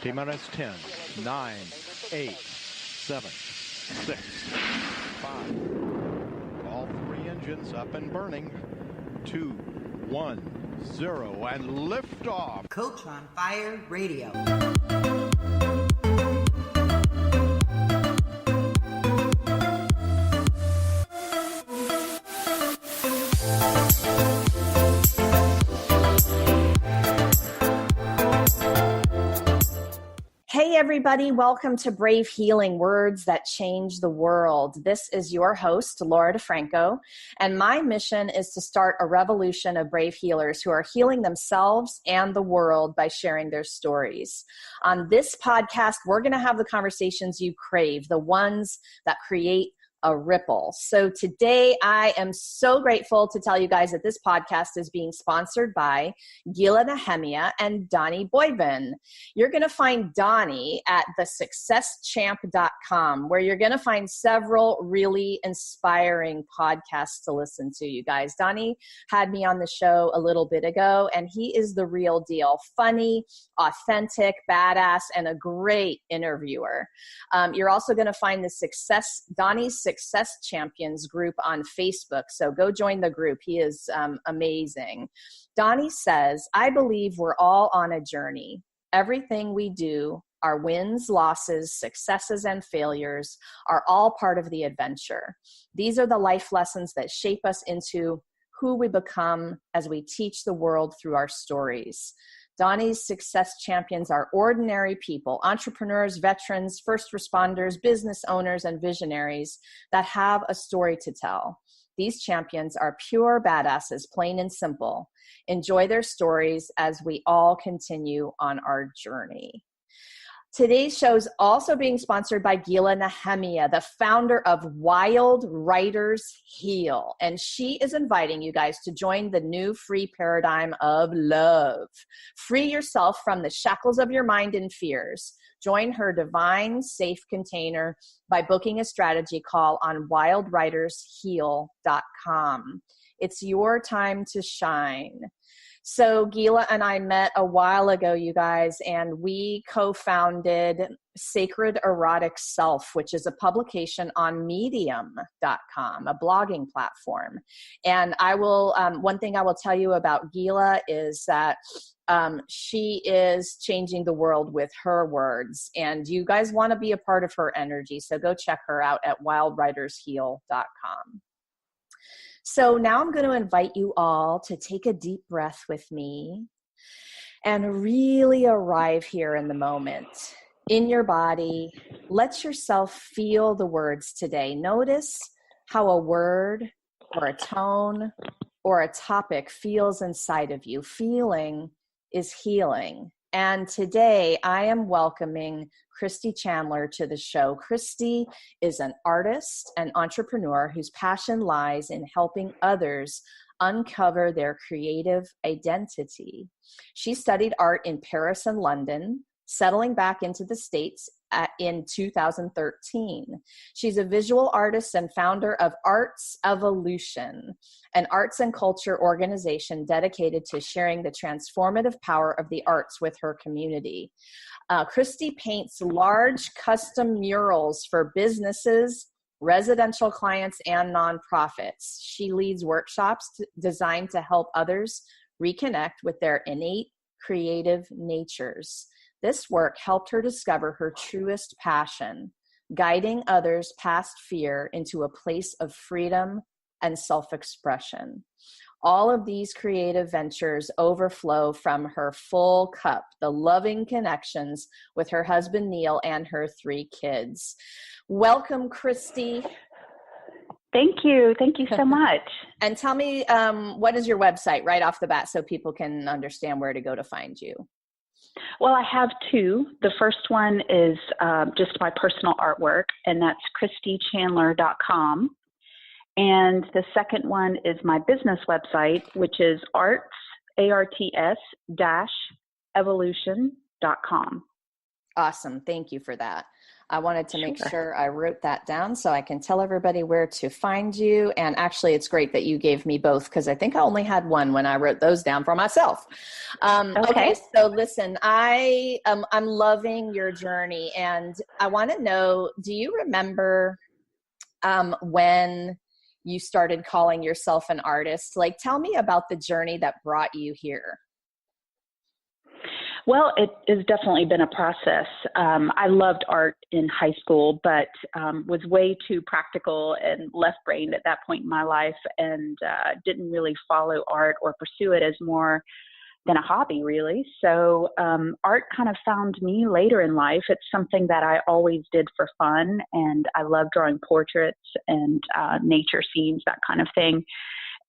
T-minus 10, 9, 8, 7, 6, 5. All three engines up and burning. 2, 1, 0, and liftoff. Coach on Fire Radio. Hey everybody, welcome to Brave Healing, Words That Change the World. This is your host, Laura DeFranco, and my mission is to start a revolution of brave healers who are healing themselves and the world by sharing their stories. On this podcast, we're going to have the conversations you crave, the ones that create a ripple. So today I am so grateful to tell you guys that this podcast is being sponsored by Gila Nehemiah and Donnie Boyven. You're going to find Donnie at thesuccesschamp.com, where you're going to find several really inspiring podcasts to listen to, you guys. Donnie had me on the show a little bit ago, and he is the real deal. Funny, authentic, badass, and a great interviewer. You're also going to find Donnie's Success Champions group on Facebook. So go join the group. He is amazing. Donnie says, I believe we're all on a journey. Everything we do, our wins, losses, successes, and failures are all part of the adventure. These are the life lessons that shape us into who we become as we teach the world through our stories. Donnie's Success Champions are ordinary people, entrepreneurs, veterans, first responders, business owners, and visionaries that have a story to tell. These champions are pure badasses, plain and simple. Enjoy their stories as we all continue on our journey. Today's show is also being sponsored by Gila Nehemiah, the founder of Wild Writers Heal. And she is inviting you guys to join the new free paradigm of love. Free yourself from the shackles of your mind and fears. Join her divine, safe container by booking a strategy call on wildwritersheal.com. It's your time to shine. So Gila and I met a while ago, you guys, and we co-founded Sacred Erotic Self, which is a publication on medium.com, a blogging platform. And I will, one thing I will tell you about Gila is that she is changing the world with her words, and you guys want to be a part of her energy. So go check her out at wildwritersheal.com. So now I'm going to invite you all to take a deep breath with me and really arrive here in the moment, in your body. Let yourself feel the words today. Notice how a word or a tone or a topic feels inside of you. Feeling is healing. And today I am welcoming Christie Chandler to the show. Christie is an artist and entrepreneur whose passion lies in helping others uncover their creative identity. She studied art in Paris and London, settling back into the States in 2013. She's a visual artist and founder of Arts Evolution, an arts and culture organization dedicated to sharing the transformative power of the arts with her community. Christie paints large custom murals for businesses, residential clients, and nonprofits. She leads workshops designed to help others reconnect with their innate creative natures. This work helped her discover her truest passion, guiding others past fear into a place of freedom and self-expression. All of these creative ventures overflow from her full cup, the loving connections with her husband, Neil, and her 3 kids. Welcome, Christie. Thank you. Thank you so much. And tell me, what is your website right off the bat so people can understand where to go to find you? Well, I have 2. The first one is just my personal artwork, and that's christiechandler.com. And the second one is my business website, which is arts-evolution.com. Awesome. Thank you for that. I wanted to make sure I wrote that down so I can tell everybody where to find you. And actually, it's great that you gave me both, because I think I only had one when I wrote those down for myself. Okay, so listen, I'm loving your journey, and I want to know, do you remember when you started calling yourself an artist? Like, tell me about the journey that brought you here. Well, it has definitely been a process. I loved art in high school, but was way too practical and left-brained at that point in my life, and didn't really follow art or pursue it as more than a hobby, really. So art kind of found me later in life. It's something that I always did for fun, and I love drawing portraits and nature scenes, that kind of thing.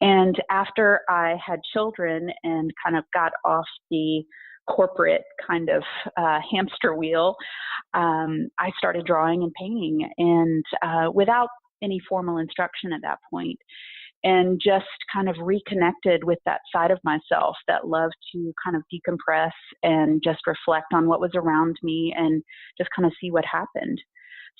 And after I had children and kind of got off the corporate kind of hamster wheel, I started drawing and painting, and without any formal instruction at that point, and just kind of reconnected with that side of myself that loved to kind of decompress and just reflect on what was around me and just kind of see what happened.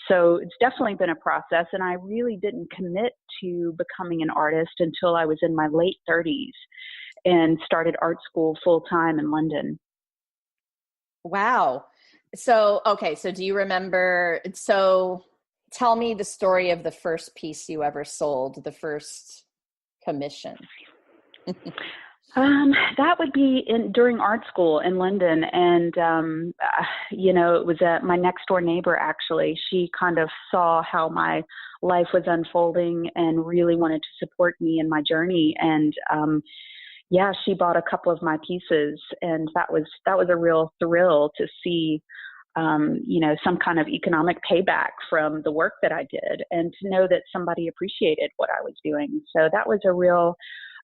So it's definitely been a process, and I really didn't commit to becoming an artist until I was in my late 30s and started art school full-time in London. Wow. So, okay. So do you remember, so tell me the story of the first piece you ever sold, the first commission. That would be during art school in London. And, it was my next door neighbor, actually. She kind of saw how my life was unfolding and really wanted to support me in my journey. And, she bought a couple of my pieces, and that was a real thrill to see, some kind of economic payback from the work that I did, and to know that somebody appreciated what I was doing. So that was a real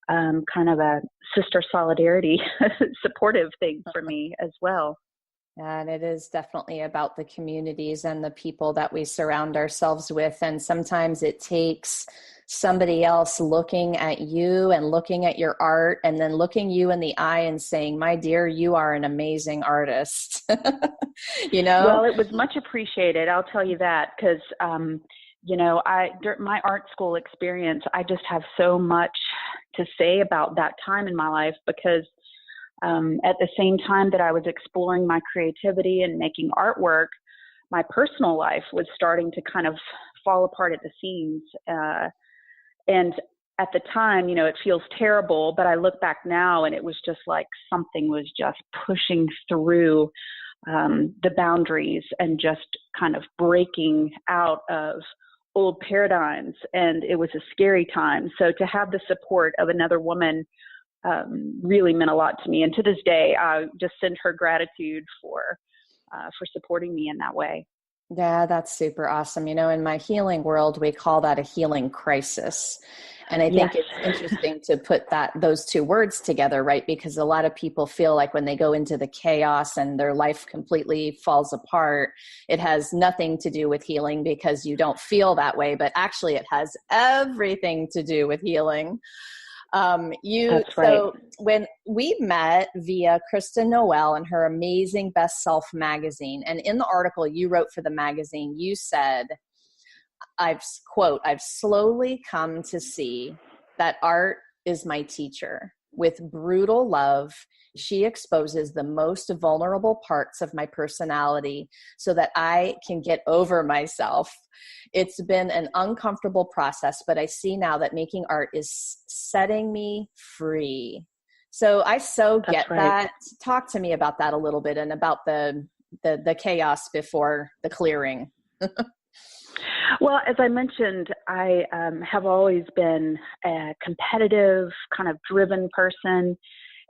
kind of a sister solidarity supportive thing for me as well. And it is definitely about the communities and the people that we surround ourselves with. And sometimes it takes somebody else looking at you and looking at your art and then looking you in the eye and saying, my dear, you are an amazing artist. Well, it was much appreciated. I'll tell you that, because, during my art school experience, I just have so much to say about that time in my life, because at the same time that I was exploring my creativity and making artwork, my personal life was starting to kind of fall apart at the seams. And at the time, it feels terrible, but I look back now and it was just like something was just pushing through the boundaries and just kind of breaking out of old paradigms. And it was a scary time. So to have the support of another woman really meant a lot to me. And to this day, I just send her gratitude for supporting me in that way. Yeah, that's super awesome. In my healing world, we call that a healing crisis. And I think it's interesting to put those two words together, right? Because a lot of people feel like when they go into the chaos and their life completely falls apart, it has nothing to do with healing because you don't feel that way. But actually, it has everything to do with healing. That's right. So when we met via Kristen Noel and her amazing Best Self magazine, and in the article you wrote for the magazine, you said, I've slowly come to see that art is my teacher. With brutal love, she exposes the most vulnerable parts of my personality so that I can get over myself. It's been an uncomfortable process, but I see now that making art is setting me free. So I get that. Talk to me about that a little bit and about the chaos before the clearing. Well, as I mentioned, I have always been a competitive, kind of driven person,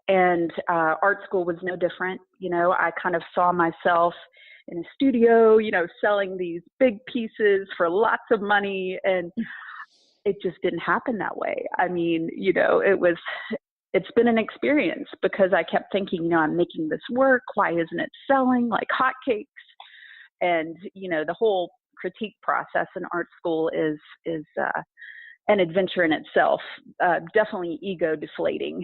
and art school was no different. I kind of saw myself in a studio, selling these big pieces for lots of money, and it just didn't happen that way. I mean, it's been an experience because I kept thinking, I'm making this work. Why isn't it selling like hotcakes? And, the whole critique process in art school is an adventure in itself, definitely ego deflating,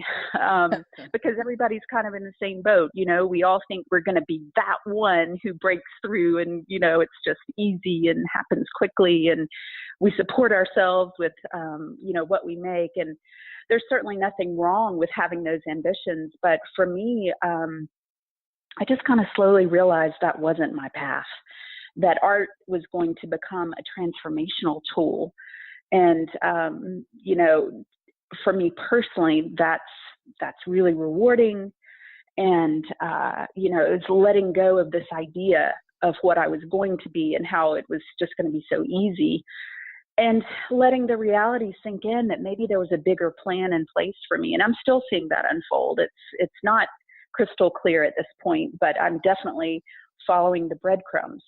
because everybody's kind of in the same boat. We all think we're going to be that one who breaks through and, it's just easy and happens quickly. And we support ourselves with, what we make. And there's certainly nothing wrong with having those ambitions. But for me, I just kind of slowly realized that wasn't my path, that art was going to become a transformational tool. And, for me personally, that's really rewarding. And, it's letting go of this idea of what I was going to be and how it was just going to be so easy, and letting the reality sink in that maybe there was a bigger plan in place for me. And I'm still seeing that unfold. It's not crystal clear at this point, but I'm definitely following the breadcrumbs.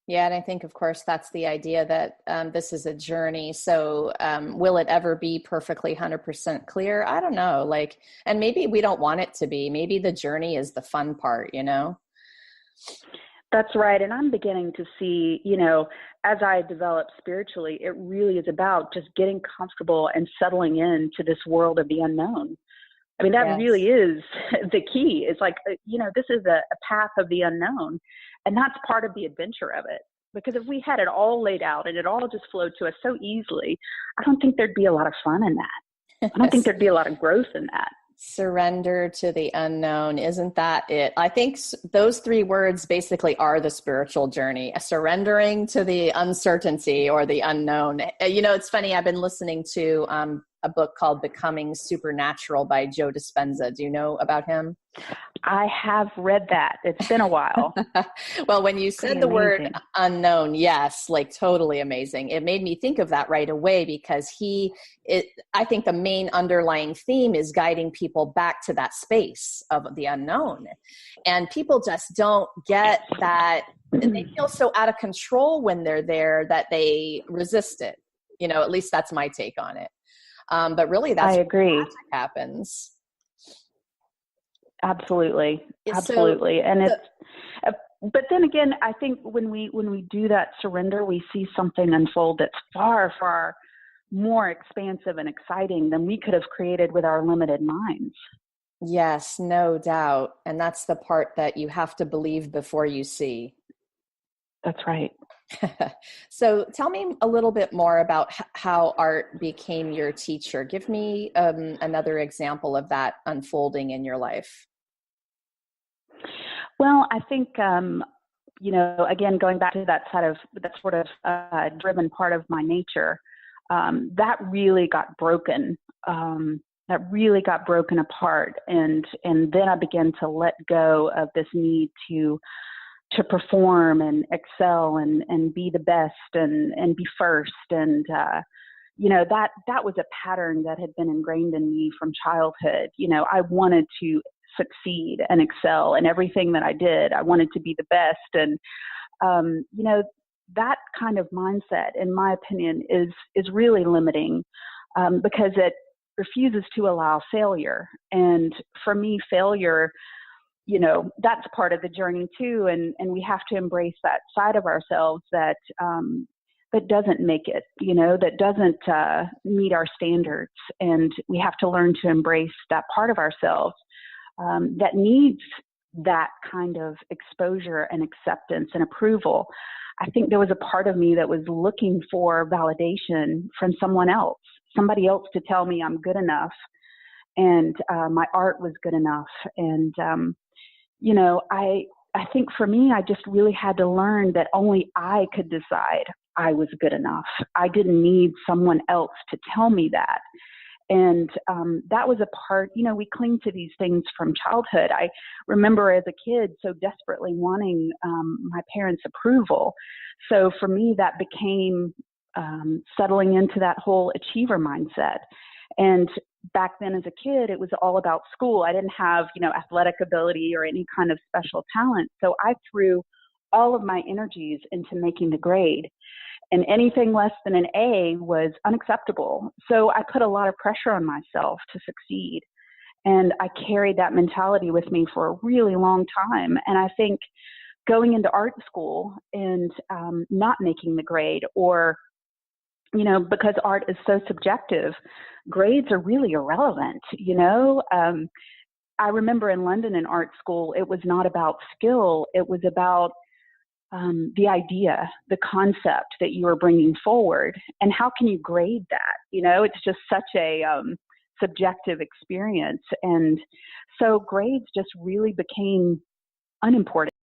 Yeah. And I think, of course, that's the idea that this is a journey. So will it ever be perfectly 100% clear? I don't know. And maybe we don't want it to be. Maybe the journey is the fun part, That's right. And I'm beginning to see, as I develop spiritually, it really is about just getting comfortable and settling into this world of the unknown. I mean, that Yes. really is the key. It's like, this is a path of the unknown. And that's part of the adventure of it. Because if we had it all laid out and it all just flowed to us so easily, I don't think there'd be a lot of fun in that. I don't think there'd be a lot of growth in that. Surrender to the unknown. Isn't that it? I think those three words basically are the spiritual journey, surrendering to the uncertainty or the unknown. It's funny. I've been listening to a book called Becoming Supernatural by Joe Dispenza. Do you know about him? I have read that. It's been a while. Well, when you said the word unknown, yes, totally amazing. It made me think of that right away because I think the main underlying theme is guiding people back to that space of the unknown. And people just don't get that. They feel so out of control when they're there that they resist it. At least that's my take on it. But really, that's I agree. What happens. Absolutely. So, absolutely. And but then again, I think when we do that surrender, we see something unfold that's far, far more expansive and exciting than we could have created with our limited minds. Yes, no doubt. And that's the part that you have to believe before you see. That's right. So tell me a little bit more about how art became your teacher. Give me another example of that unfolding in your life. Well, I think, again, going back to that sort of driven part of my nature, that really got broken. That really got broken apart. And then I began to let go of this need to perform and excel and be the best and be first. And, that was a pattern that had been ingrained in me from childhood. I wanted to succeed and excel in everything that I did. I wanted to be the best. And, that kind of mindset, in my opinion, is really limiting because it refuses to allow failure. And for me, failure, that's part of the journey too. And we have to embrace that side of ourselves that doesn't make it, that doesn't meet our standards. And we have to learn to embrace that part of ourselves that needs that kind of exposure and acceptance and approval. I think there was a part of me that was looking for validation from somebody else to tell me I'm good enough and my art was good enough. And, I think for me, I just really had to learn that only I could decide I was good enough. I didn't need someone else to tell me that. And that was a part, we cling to these things from childhood. I remember as a kid so desperately wanting my parents' approval. So for me, that became settling into that whole achiever mindset. And back then as a kid, it was all about school. I didn't have, athletic ability or any kind of special talent. So I threw all of my energies into making the grade. And anything less than an A was unacceptable. So I put a lot of pressure on myself to succeed. And I carried that mentality with me for a really long time. And I think going into art school and not making the grade or you know, because art is so subjective, grades are really irrelevant, you know. I remember in London in art school, it was not about skill. It was about the idea, the concept that you are bringing forward, and how can you grade that? You know, it's just such a subjective experience. And so grades just really became unimportant.